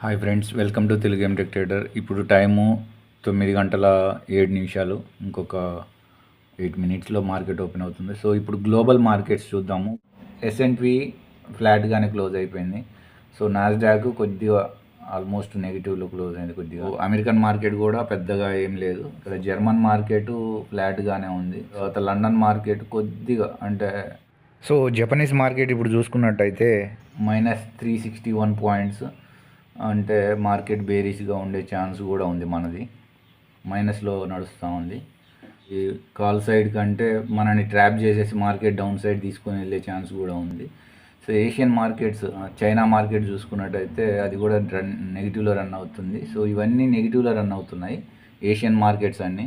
Hi friends, welcome to Telugu game tech trader. ఇప్పుడు time 9 గంటల 7 నిమిషాలు. ఇంకొక 8 మినిట్స్లో మార్కెట్ ఓపెన్ అవుతుంది. సో ఇప్పుడు గ్లోబల్ మార్కెట్స్ చూద్దాము. S&P ఫ్లాట్గానే క్లోజ్ అయిపోయింది. సో నాస్డాక్ కొద్దిగా ఆల్మోస్ట్ నెగిటివ్లో క్లోజ్ అయింది. కొద్దిగా అమెరికన్ మార్కెట్ కూడా పెద్దగా ఏం లేదు. ఇక్కడ జర్మన్ మార్కెట్ ఫ్లాట్గానే ఉంది. తర్వాత లండన్ మార్కెట్ కొద్దిగా అంటే సో జపనీస్ మార్కెట్ ఇప్పుడు చూసుకున్నట్టయితే -361 పాయింట్స్, అంటే మార్కెట్ బేరిష్గా ఉండే ఛాన్స్ కూడా ఉంది. మనది మైనస్లో నడుస్తూ ఉంది. ఈ కాల్ సైడ్ కంటే మనని ట్రాప్ చేసేసి మార్కెట్ డౌన్ సైడ్ తీసుకొని వెళ్ళే ఛాన్స్ కూడా ఉంది. So Asian markets, China market చూసుకున్నట్టయితే అది కూడా నెగిటివ్లో రన్ అవుతుంది. సో ఇవన్నీ నెగిటివ్లో రన్ అవుతున్నాయి ఏషియన్ మార్కెట్స్ అన్నీ.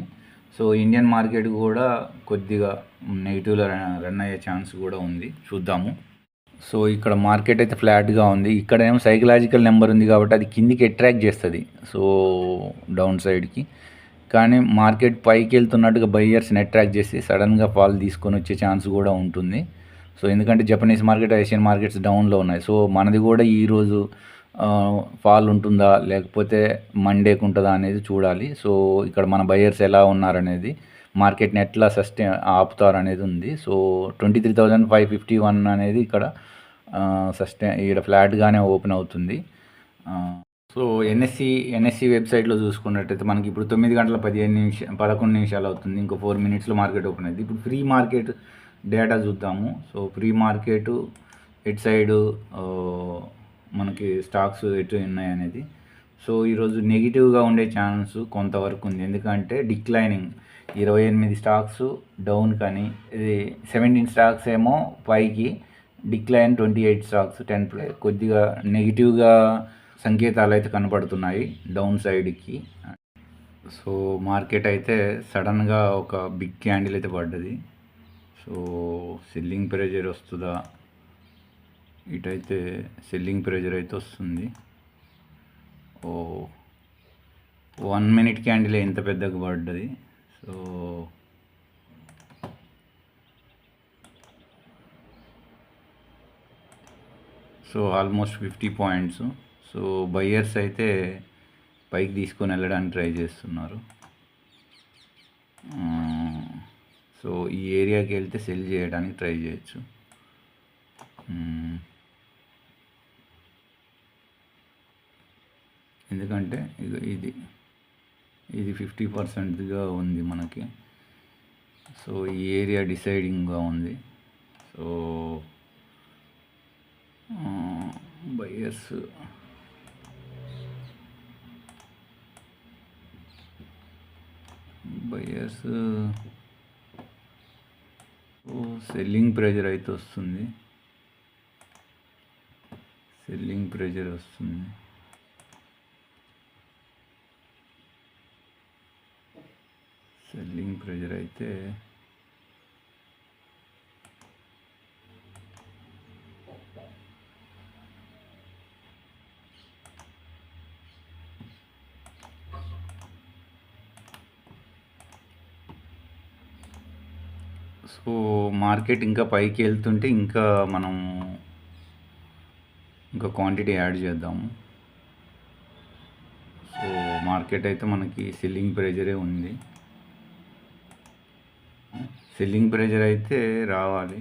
సో ఇండియన్ మార్కెట్ కూడా కొద్దిగా నెగిటివ్లో రన్ అయ్యే ఛాన్స్ కూడా ఉంది. చూద్దాము. సో ఇక్కడ మార్కెట్ అయితే ఫ్లాట్గా ఉంది. ఇక్కడ ఏమో సైకలాజికల్ నెంబర్ ఉంది కాబట్టి అది కిందికి అట్రాక్ట్ చేస్తుంది, సో డౌన్ సైడ్కి. కానీ మార్కెట్ పైకి వెళ్తున్నట్టుగా బయ్యర్స్ని అట్రాక్ట్ చేసి సడన్గా ఫాల్ తీసుకొని వచ్చే ఛాన్స్ కూడా ఉంటుంది. సో ఎందుకంటే జపనీస్ మార్కెట్, ఏషియన్ మార్కెట్స్ డౌన్లో ఉన్నాయి. సో మనది కూడా ఈరోజు ఫాల్ ఉంటుందా లేకపోతే మండేకి ఉంటుందా అనేది చూడాలి. సో ఇక్కడ మన బయ్యర్స్ ఎలా ఉన్నారనేది, మార్కెట్ని ఎట్లా ఆపుతారు అనేది ఉంది. సో 23,551 అనేది ఇక్కడ ఇక్కడ ఫ్లాట్గానే ఓపెన్ అవుతుంది. సో ఎన్ఎస్సి వెబ్సైట్లో చూసుకున్నట్టయితే మనకి ఇప్పుడు 9 గంటల 11 నిమిషాలు అవుతుంది. ఇంకో 4 మినిట్స్లో మార్కెట్ ఓపెన్ అయింది. ఇప్పుడు ఫ్రీ మార్కెట్ డేటా చూద్దాము. సో ఫ్రీ మార్కెట్ ఎటు సైడు మనకి స్టాక్స్ ఎటు ఉన్నాయి అనేది. సో ఈరోజు నెగిటివ్గా ఉండే ఛాన్స్ కొంతవరకు ఉంది. ఎందుకంటే డిక్లైనింగ్ 28 స్టాక్స్ డౌన్, కానీ ఇది 17 స్టాక్స్ ఏమో పైకి, డిక్లైన్ 28 స్టాక్స్ 10. కొద్దిగా నెగిటివ్గా సంకేతాలు అయితే కనపడుతున్నాయి డౌన్ సైడ్కి. సో మార్కెట్ అయితే సడన్గా ఒక బిగ్ క్యాండిల్ అయితే పడ్డది. సో సెల్లింగ్ ప్రెజర్ వస్తుందా? ఇటైతే సెల్లింగ్ ప్రెజర్ అయితే వస్తుంది. 1 మినిట్ క్యాండిల్ ఎంత పెద్దగా పడ్డది. So almost 50 points. So buyers అయితే పైకి తీసుకొని వెళ్ళడానికి ట్రై చేస్తున్నారు. సో ఈ ఏరియాకి వెళ్తే సెల్ చేయడానికి ట్రై చేయొచ్చు. ఎందుకంటే ఇది 50%గా ఉంది మనకి. సో ఈ ఏరియా డిసైడింగ్గా ఉంది. సో బయ్యర్స్ సెల్లింగ్ ప్రెజర్ అయితే వస్తుంది. సెల్లింగ్ ప్రెజర్ అయితే సో మార్కెట్ ఇంకా పైకి వెళ్తుంటే ఇంకా మనం ఇంకా క్వాంటిటీ యాడ్ చేద్దాము. సో మార్కెట్ అయితే మనకి సెల్లింగ్ ప్రెజరే ఉంది. సెల్లింగ్ ప్రెజర్ అయితే రావాలి.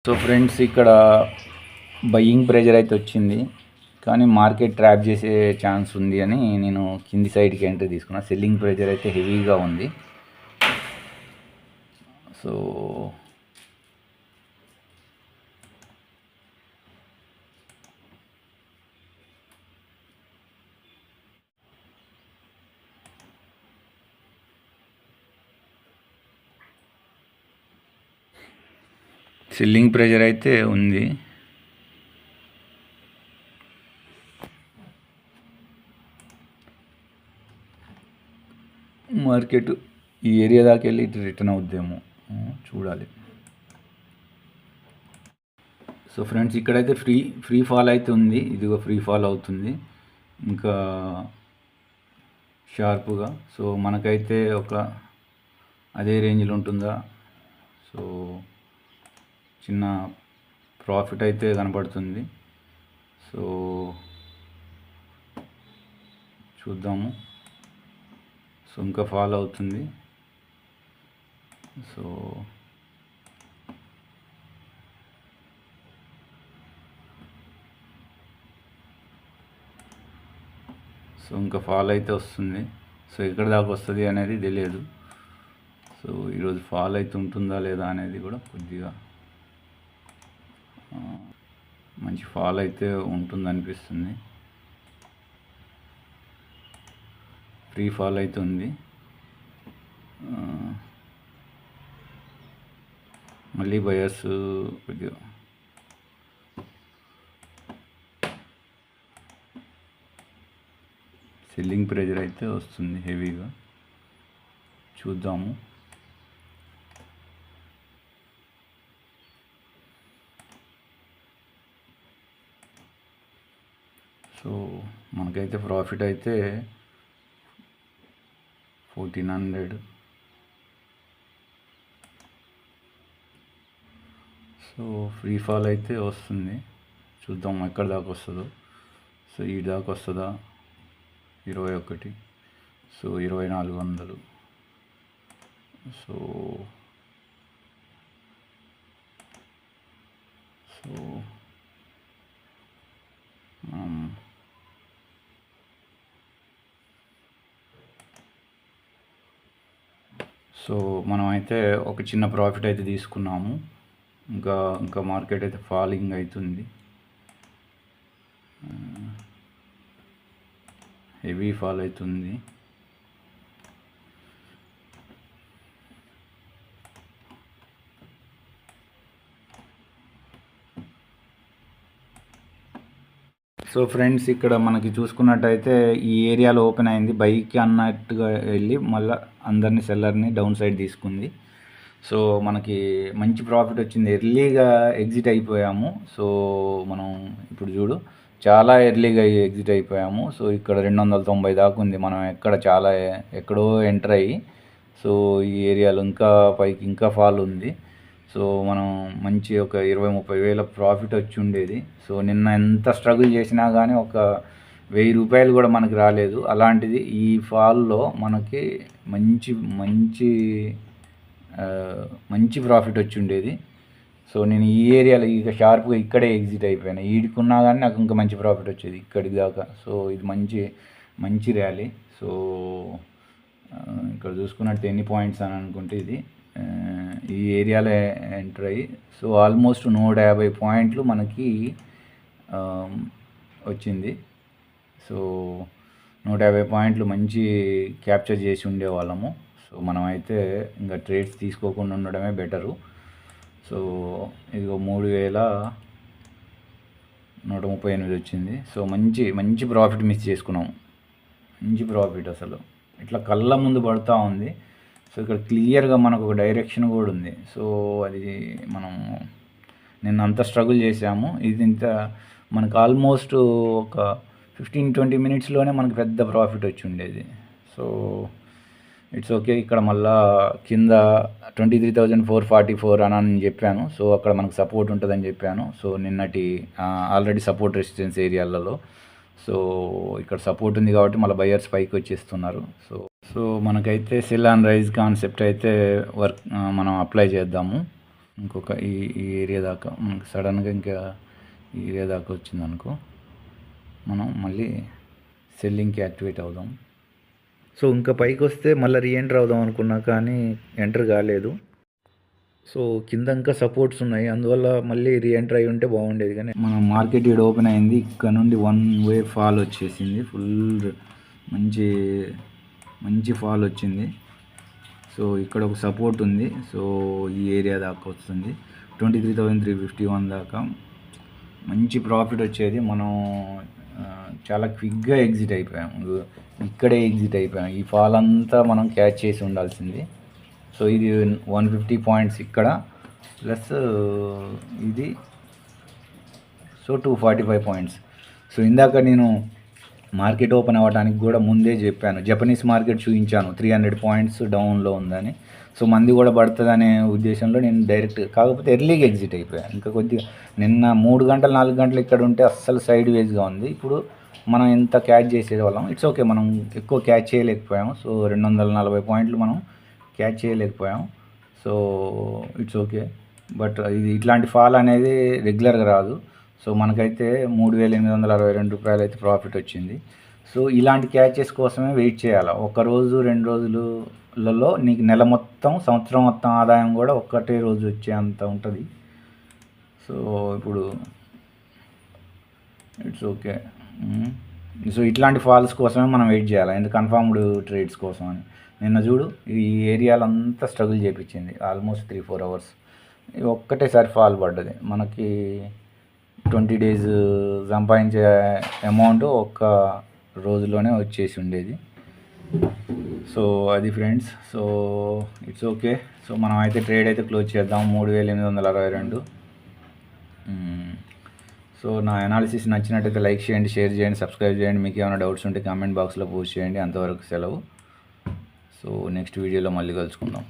సో ఫ్రెండ్స్, ఇక్కడ బయ్యింగ్ ప్రెజర్ అయితే వచ్చింది, కానీ మార్కెట్ ట్రాప్ చేసే ఛాన్స్ ఉంది అని నేను కింది సైడ్కి ఎంట్రీ తీసుకున్నా. సెల్లింగ్ ప్రెజర్ అయితే హెవీగా ఉంది. సో సెల్లింగ్ ప్రెజర్ అయితే ఉంది. మార్కెట్ ఈ ఏరియా దాకా వెళ్ళి ఇటు రిటర్న్ అవుద్దేమో, చూడాలి. సో ఫ్రెండ్స్, ఇక్కడైతే ఫ్రీ ఫాల్ అయితే ఉంది. ఇదిగో ఫ్రీ ఫాల్ అవుతుంది ఇంకా షార్ప్గా. సో మనకైతే ఒక అదే రేంజ్లో ఉంటుందా? సో చిన్న ప్రాఫిట్ అయితే కనపడుతుంది. సో చూద్దాము. సో ఇంకా ఫాలో అవుతుంది. సో ఇంకా ఫాల్ అయితే వస్తుంది. సో ఎక్కడి దాకా వస్తుంది అనేది తెలియదు. సో ఈరోజు ఫాల్ అయితే ఉంటుందా లేదా అనేది కూడా కొద్దిగా మంచి ఫాల్ అయితే ఉంటుంది అనిపిస్తుంది. ఫ్రీ ఫాల్ అయితే ఉంది. మళ్ళీ బయర్స్ కొద్దిగా సెల్లింగ్ ప్రెజర్ అయితే వస్తుంది హెవీగా. చూద్దాము. సో మనకైతే ప్రాఫిట్ అయితే 1400. సో ఫ్రీ ఫాల్ అయితే వస్తుంది. చూద్దాం ఎక్కడి దాకా వస్తుందో. సో ఈ దాకా వస్తుందా? 21. సో 2400. సో సో మనం అయితే ఒక చిన్న ప్రాఫిట్ అయితే తీసుకున్నాము. ఇంకా మార్కెట్ అయితే ఫాలింగ్ అవుతుంది. హెవీ ఫాల్ అవుతుంది. సో ఫ్రెండ్స్, ఇక్కడ మనకి చూసుకున్నట్టయితే ఈ ఏరియాలో ఓపెన్ అయింది. బైక్ అన్నట్టుగా వెళ్ళి మళ్ళీ అందరినీ సెల్లర్ని డౌన్ సైడ్ తీసుకుంది. సో మనకి మంచి ప్రాఫిట్ వచ్చింది. ఎర్లీగా ఎగ్జిట్ అయిపోయాము. సో మనం ఇప్పుడు చూడు, చాలా ఎర్లీగా ఎగ్జిట్ అయిపోయాము. సో ఇక్కడ 290 దాకా ఉంది. మనం ఎక్కడో ఎంటర్ అయ్యి, సో ఈ ఏరియాలో ఇంకా పైకి ఇంకా ఫాల్ ఉంది. సో మనం మంచి ఒక 20-30 వేల ప్రాఫిట్ వచ్చి ఉండేది. సో నిన్న ఎంత స్ట్రగుల్ చేసినా కానీ ఒక 1000 రూపాయలు కూడా మనకి రాలేదు. అలాంటిది ఈ ఫాల్లో మనకి మంచి మంచి మంచి ప్రాఫిట్ వచ్చి ఉండేది. సో నేను ఈ ఏరియాలో ఇక షార్ప్గా ఇక్కడే ఎగ్జిట్ అయిపోయాను. ఈడుకున్నా కానీ నాకు ఇంకా మంచి ప్రాఫిట్ వచ్చేది ఇక్కడికి దాకా. సో ఇది మంచి ర్యాలీ. సో ఇక్కడ చూసుకున్నట్టు ఎన్ని పాయింట్స్ అని అనుకుంటే ఇది ఈ ఏరియాలో ఎంటర్ అయ్యి, సో ఆల్మోస్ట్ 150 పాయింట్లు మనకి వచ్చింది. సో 150 పాయింట్లు మంచి క్యాప్చర్ చేసి ఉండేవాళ్ళము. సో మనమైతే ఇంకా ట్రేడ్స్ తీసుకోకుండా ఉండడమే బెటరు. సో ఇదిగో 3138 వచ్చింది. సో మంచి ప్రాఫిట్ మిస్ చేసుకున్నాము. మంచి ప్రాఫిట్ అసలు ఇట్లా కళ్ళ ముందు పడుతూ ఉంది. సో ఇక్కడ క్లియర్గా మనకు ఒక డైరెక్షన్ కూడా ఉంది. సో అది నేను అంత స్ట్రగుల్ చేసాము. ఇది ఇంత మనకు ఆల్మోస్ట్ ఒక 15-20 మినిట్స్లోనే మనకు పెద్ద ప్రాఫిట్ వచ్చి ఉండేది. So it's okay. ఇక్కడ మళ్ళా కింద 23,444 అని చెప్పాను. సో అక్కడ మనకు సపోర్ట్ ఉంటుందని చెప్పాను. సో నిన్నటి ఆల్రెడీ సపోర్ట్ రెసిస్టెన్స్ ఏరియాలలో సో ఇక్కడ సపోర్ట్ ఉంది కాబట్టి మళ్ళీ బయర్స్ పైకి వచ్చేస్తున్నారు. సో మనకైతే సెల్ అండ్ రైజ్ కాన్సెప్ట్ అయితే మనం అప్లై చేద్దాము. ఇంకొక ఈ ఏరియా దాకా మనకు సడన్గా ఇంకా ఈ ఏరియా దాకా వచ్చిందనుకో మనం మళ్ళీ సెల్లింగ్కి యాక్టివేట్ అవుదాం. సో ఇంకా పైకి వస్తే మళ్ళీ రీఎంటర్ అవుదాం అనుకున్నా కానీ ఎంటర్ కాలేదు. సో కింద ఇంకా సపోర్ట్స్ ఉన్నాయి, అందువల్ల మళ్ళీ రీఎంటర్ అయి ఉంటే బాగుండేది. కానీ మన మార్కెట్ ఇక్కడ ఓపెన్ అయింది, ఇక్కడ నుండి వన్ వే ఫాల్ వచ్చేసింది, ఫుల్ మంచి మంచి ఫాల్ వచ్చింది. సో ఇక్కడ ఒక సపోర్ట్ ఉంది, సో ఈ ఏరియా దాకా వస్తుంది 23,351 దాకా మంచి ప్రాఫిట్ వచ్చేది. మనం చాలా క్విక్గా ఎగ్జిట్ అయిపోయాం, ఇక్కడే ఎగ్జిట్ అయిపోయాం. ఈ ఫాల్ అంతా మనం క్యాచ్ చేసి ఉండాల్సింది. సో ఇది 150 పాయింట్స్ ఇక్కడ ప్లస్ ఇది, సో 245 పాయింట్స్. సో ఇందాక నేను మార్కెట్ ఓపెన్ అవ్వడానికి కూడా ముందే చెప్పాను, జపనీస్ మార్కెట్ చూపించాను 300 పాయింట్స్ డౌన్లో ఉందని. సో మంది కూడా పడుతుంది అనే ఉద్దేశంలో నేను డైరెక్ట్, కాకపోతే ఎర్లీగా ఎగ్జిట్ అయిపోయాను. ఇంకా కొద్దిగా నిన్న 3 గంటలు 4 గంటలు ఇక్కడ ఉంటే అస్సలు సైడ్ వేస్గా ఉంది. ఇప్పుడు మనం ఎంత క్యాచ్ చేసే వాళ్ళం, ఇట్స్ ఓకే, మనం ఎక్కువ క్యాచ్ చేయలేకపోయాము. సో 240 పాయింట్లు మనం క్యాచ్ చేయలేకపోయాం. సో ఇట్స్ ఓకే, బట్ ఇది ఇట్లాంటి ఫాల్ అనేది రెగ్యులర్గా రాదు. సో మనకైతే 3,862 రూపాయలు అయితే ప్రాఫిట్ వచ్చింది. సో ఇలాంటి క్యాచెస్ కోసమే వెయిట్ చేయాలి. ఒక రోజు 2 రోజులలో నీకు నెల మొత్తం, సంవత్సరం మొత్తం ఆదాయం కూడా ఒక్కటే రోజు వచ్చే అంత ఉంటుంది. సో ఇప్పుడు ఇట్స్ ఓకే. సో ఇట్లాంటి ఫాల్స్ కోసమే మనం వెయిట్ చేయాలి, ఎందుకు కన్ఫర్మ్డ్ ట్రేడ్స్ కోసం అని. నిన్న చూడు ఈ ఏరియాలో అంతా స్ట్రగుల్ చేయించింది ఆల్మోస్ట్ 3-4 అవర్స్. ఒక్కటేసారి ఫాల్ పడ్డది. మనకి 20 డేస్ సంపాదించే అమౌంట్ ఒక్క రోజులోనే వచ్చేసి ఉండేది. సో అది friends, so it's okay. So మనం అయితే ట్రేడ్ అయితే క్లోజ్ చేద్దాం 3,862. సో నా అనాలిసిస్ నచ్చినట్టయితే లైక్ చేయండి, షేర్ చేయండి, సబ్స్క్రైబ్ చేయండి. మీకు ఏమైనా డౌట్స్ ఉంటే కామెంట్ బాక్స్లో పోస్ట్ చేయండి. అంతవరకు సెలవు. సో నెక్స్ట్ వీడియోలో మళ్ళీ కలుసుకుందాం.